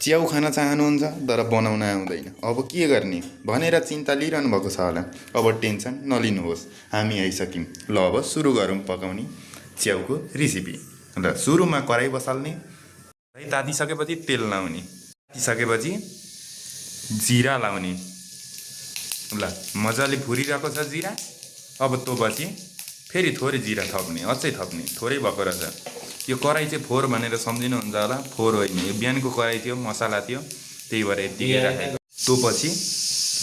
च्याउ खान चाहनुहुन्छ तर बनाउन आउँदैन, अब के गर्ने भनेर चिन्ता लिइरहनु भएको छ होला। अब टेन्सन नलिनुहोस्, हामी आइसक्यौँ। ल अब सुरु गरौँ पकाउने च्याउको रेसिपी। ल सुरुमा कराई बसाल्ने, कराई तातिसकेपछि तेल लाउने, तातिसकेपछि जिरा लाउने। ल मजाले फुरिरहेको छ जिरा। अब त्योपछि फेरि थोरै जिरा थप्ने, अझै थप्ने, थोरै भएको रहेछ। यो कराई चाहिँ फोहोर भनेर सम्झिनुहुन्छ होला, फोहोर होइन, यो बिहानको कराई थियो, मसला थियो, त्यही भएर यतिकै राखेको। त्योपछि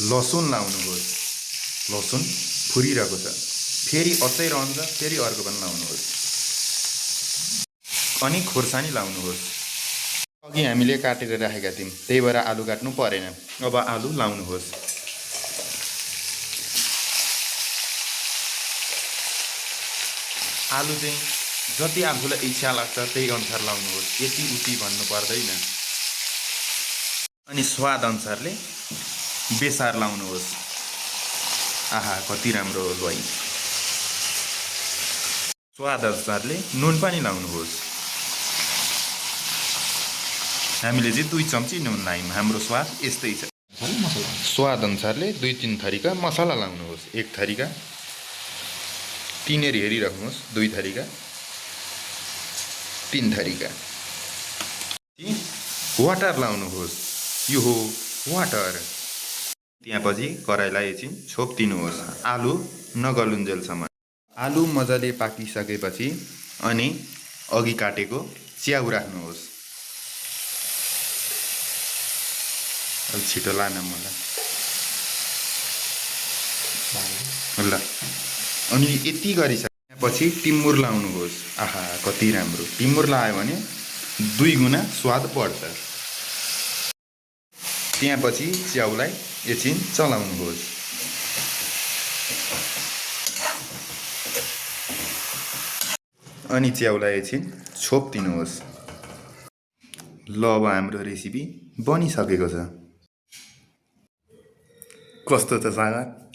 लसुन लाउनुहोस्, लसुन फुरिरहेको छ, फेरि अझै रहन्छ, फेरि अर्को पनि लाउनुहोस्, अनि खोर्सानी लाउनुहोस्। अघि हामीले काटेर राखेका थियौँ, त्यही भएर आलु काट्नु परेन। अब आलु लाउनुहोस्। आलु चाहिँ जति आफूलाई इच्छा लाग्छ त्यही अनुसार लाउनुहोस्, यति उति भन्नु पर्दैन। अनि स्वाद अनुसारले बेसार लाउनुहोस्। आहा कति राम्रो हो भाइ। स्वाद अनुसारले नुन पनि लाउनुहोस्। हामीले चाहिँ 2 चम्ची नुन लायौँ, हाम्रो स्वाद यस्तै छ। स्वाद अनुसारले 2-3 थरीका मसला लाउनुहोस्। 1 थरीका, तिनीहरू हेरिराख्नुहोस्, 2 थरीका, 3 थरीका। वाटर लाउनुहोस्, यो हो वाटर। त्यहाँपछि कराईलाई एकछिन छोपिदिनुहोस्, आलु नगलुन्जेलसम्म। आलु मजाले पाकिसकेपछि अनि अघि काटेको च्याउ राख्नुहोस्। अब छिटो लान मलाई। ल अनि यति गरिसकेपछि टिमुर लाउनुहोस्। आहा कति राम्रो, टिमुर लायो भने 2 गुणा स्वाद बढ्छ। त्यहाँपछि च्याउलाई एकछिन चलाउनुहोस्। अनि च्याउलाई एकछिन छोपिदिनुहोस्। ल अब हाम्रो रेसिपी बनिसकेको छ। कस्तो छ सागर?